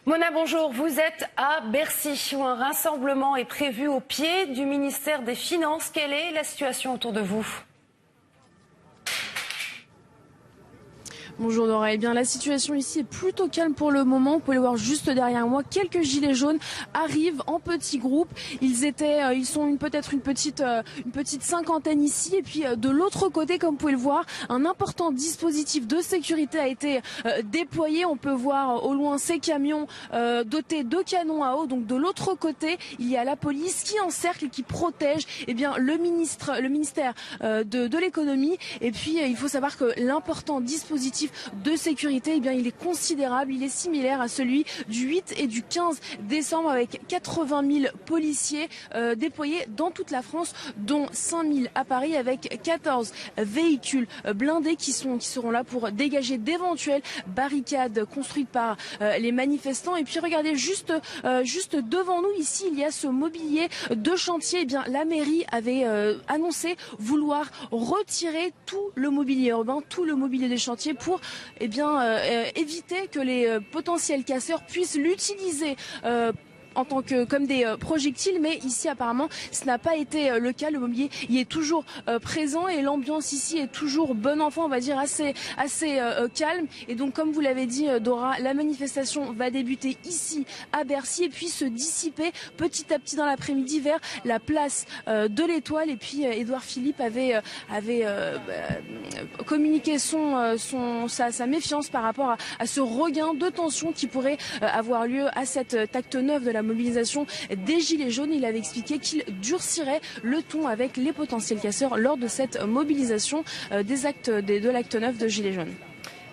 Mona, bonjour. Vous êtes à Bercy où un rassemblement est prévu au pied du ministère des Finances. Quelle est la situation autour de vous ? Bonjour Nora, eh bien la situation ici est plutôt calme pour le moment. Vous pouvez le voir juste derrière moi. Quelques gilets jaunes arrivent en petits groupes. Ils sont peut-être une petite cinquantaine ici. Et puis de l'autre côté, comme vous pouvez le voir, un important dispositif de sécurité a été déployé. On peut voir au loin ces camions dotés de canons à eau. Donc de l'autre côté, il y a la police qui encercle et qui protège le ministère de l'économie. Et puis il faut savoir que l'important dispositif de sécurité, il est considérable, il est similaire à celui du 8 et du 15 décembre avec 80 000 policiers déployés dans toute la France, dont 5 000 à Paris avec 14 véhicules blindés qui seront là pour dégager d'éventuelles barricades construites par les manifestants. Et puis regardez juste devant nous ici, il y a ce mobilier de chantier. La mairie avait annoncé vouloir retirer tout le mobilier urbain, tout le mobilier des chantiers pour éviter que les potentiels casseurs puissent l'utiliser comme des projectiles, mais ici apparemment ce n'a pas été le cas. Le mobilier y est toujours présent et l'ambiance ici est toujours bon enfant, on va dire assez calme. Et donc comme vous l'avez dit Dora, la manifestation va débuter ici à Bercy et puis se dissiper petit à petit dans l'après-midi vers la place de l'Étoile. Et puis Édouard Philippe avait communiqué sa méfiance par rapport à ce regain de tension qui pourrait avoir lieu à cet acte 9 de la mobilisation des Gilets jaunes. Il avait expliqué qu'il durcirait le ton avec les potentiels casseurs lors de cette mobilisation de l'acte 9 de Gilets jaunes.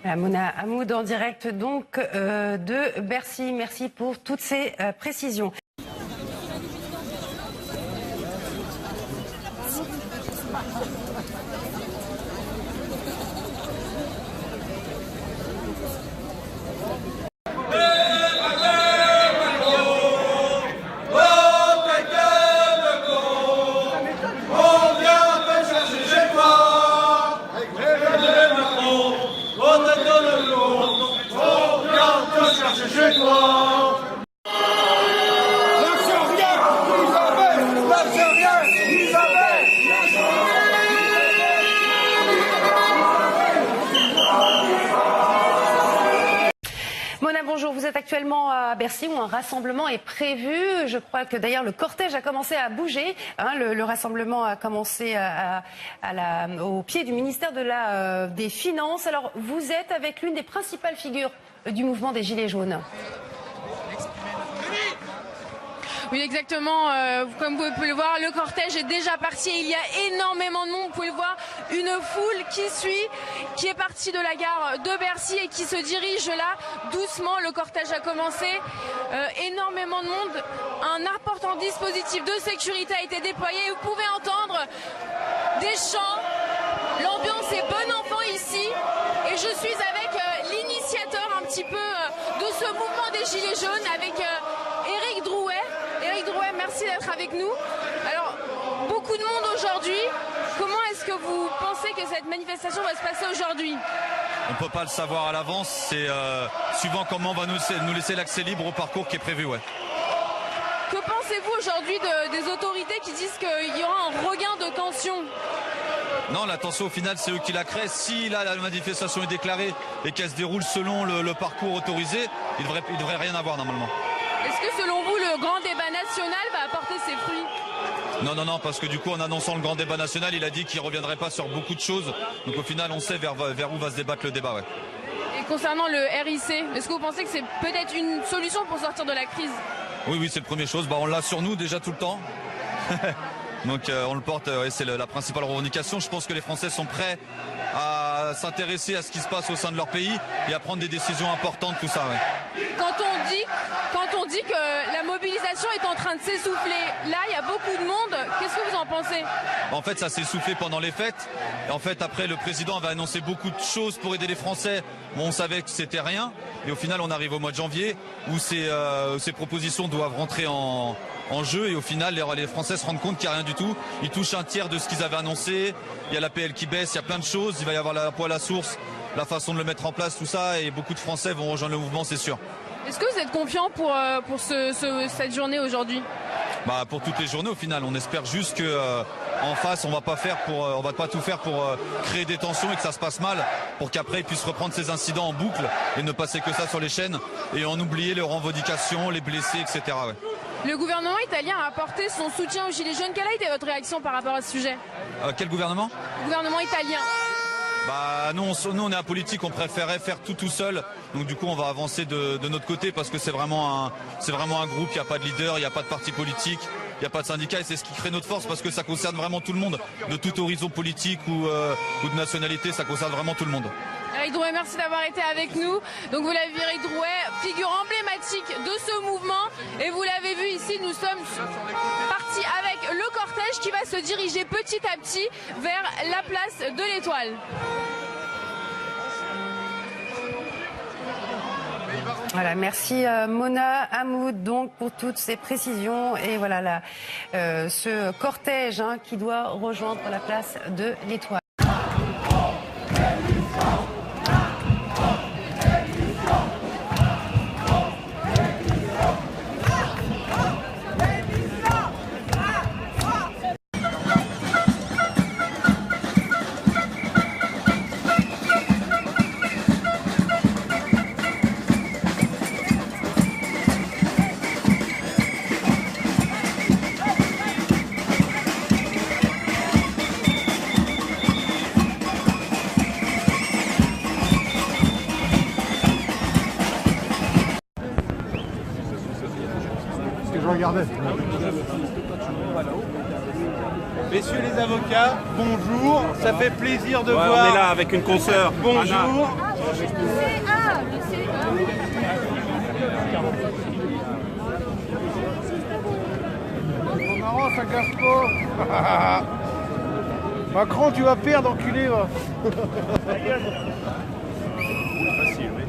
Mona Hamoud en direct donc de Bercy. Merci pour toutes ces précisions. Mona, bonjour. Vous êtes actuellement à Bercy où un rassemblement est prévu. Je crois que d'ailleurs le cortège a commencé à bouger. Le rassemblement a commencé au pied du ministère des Finances. Alors vous êtes avec l'une des principales figures du mouvement des Gilets jaunes. Oui, exactement. Comme vous pouvez le voir, le cortège est déjà parti. Il y a énormément de monde. Vous pouvez le voir, une foule qui est partie de la gare de Bercy et qui se dirige là doucement. Le cortège a commencé. Énormément de monde. Un important dispositif de sécurité a été déployé. Vous pouvez entendre des chants. L'ambiance est bon enfant ici. Et je suis avec l'initiateur un petit peu de ce mouvement des Gilets jaunes, avec Éric Drouet. Éric Drouet, merci d'être avec nous. Alors, beaucoup de monde aujourd'hui. Comment est-ce que vous pensez que cette manifestation va se passer aujourd'hui ? On ne peut pas le savoir à l'avance. C'est suivant comment on va nous laisser l'accès libre au parcours qui est prévu. Ouais. Que pensez-vous aujourd'hui des autorités qui disent qu'il y aura un regain de tension ? Non, la tension au final c'est eux qui la créent. Si là, la manifestation est déclarée et qu'elle se déroule selon le parcours autorisé, il devrait rien avoir normalement. Est-ce que selon vous le grand débat national va apporter ses fruits ? Non, parce que du coup en annonçant le grand débat national, il a dit qu'il ne reviendrait pas sur beaucoup de choses. Donc au final on sait vers où va se débattre le débat. Ouais. Et concernant le RIC, est-ce que vous pensez que c'est peut-être une solution pour sortir de la crise ? Oui, c'est la première chose. On l'a sur nous déjà tout le temps. Donc on le porte, c'est la principale revendication. Je pense que les Français sont prêts à s'intéresser à ce qui se passe au sein de leur pays et à prendre des décisions importantes, tout ça. Ouais. Quand on dit que la mobilisation est en train de s'essouffler, là il y a beaucoup de monde, qu'est-ce que vous en pensez ? En fait ça s'est essoufflé pendant les fêtes. Et en fait après le président avait annoncé beaucoup de choses pour aider les Français. On savait que c'était rien. Et au final on arrive au mois de janvier où ces propositions doivent rentrer en jeu et au final les Français se rendent compte qu'il n'y a rien du tout. Ils touchent un tiers de ce qu'ils avaient annoncé. Il y a l'APL qui baisse, il y a plein de choses. Il va y avoir l'impôt à la source la façon de le mettre en place, tout ça, et beaucoup de Français vont rejoindre le mouvement, c'est sûr. Est-ce que vous êtes confiant pour cette journée aujourd'hui? Bah, pour toutes les journées au final, on espère juste que en face on va pas tout faire pour créer des tensions et que ça se passe mal, pour qu'après ils puissent reprendre ces incidents en boucle et ne passer que ça sur les chaînes et en oublier les revendications, les blessés, etc. Ouais. Le gouvernement italien a apporté son soutien aux Gilets jaunes. Quelle a été votre réaction par rapport à ce sujet? Quel gouvernement? Le gouvernement italien. Bah nous on est apolitique, on préférait faire tout seul. Donc du coup on va avancer de notre côté parce que c'est vraiment un groupe, il n'y a pas de leader, il n'y a pas de parti politique, il n'y a pas de syndicat, et c'est ce qui crée notre force parce que ça concerne vraiment tout le monde, de tout horizon politique ou de nationalité, ça concerne vraiment tout le monde. Eric Drouet, merci d'avoir été avec nous. Donc vous l'avez vu, Eric Drouet, figure emblématique de ce mouvement. Et vous l'avez vu ici, nous sommes partis avec le cortège qui va se diriger petit à petit vers la place de l'Étoile. Voilà, merci Mona Hamoud donc pour toutes ces précisions et voilà ce cortège qui doit rejoindre la place de l'Étoile. Messieurs les avocats, bonjour, ça fait plaisir de voir. On est là avec une consoeur. Bonjour. C'est marrant, ça casse pas. Macron, tu vas perdre, enculé, va. Facile, oui.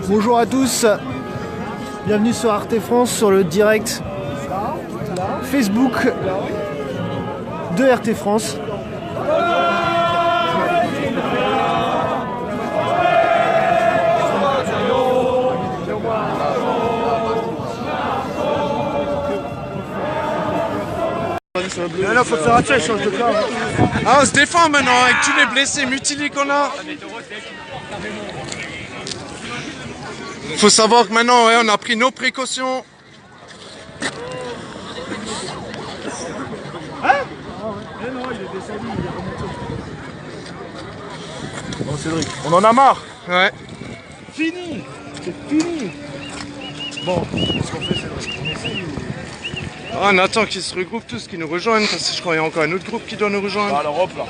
Bonjour à tous, bienvenue sur Arte France sur le direct Facebook de RT France. Là, faut faire attention, change de cas. Ah, on se défend maintenant avec tous les blessés mutilés qu'on a. Faut savoir que maintenant, ouais, on a pris nos précautions. Hein? Non, il est descendu, il est remonté. Bon, Cédric, on en a marre. Ouais. Fini. C'est fini. Bon, qu'est-ce qu'on fait, Cédric? On essaye. On attend qu'ils se regroupent tous, qu'ils nous rejoignent, parce que je crois qu'il y a encore un autre groupe qui doit nous rejoindre. Ah, l'Europe là.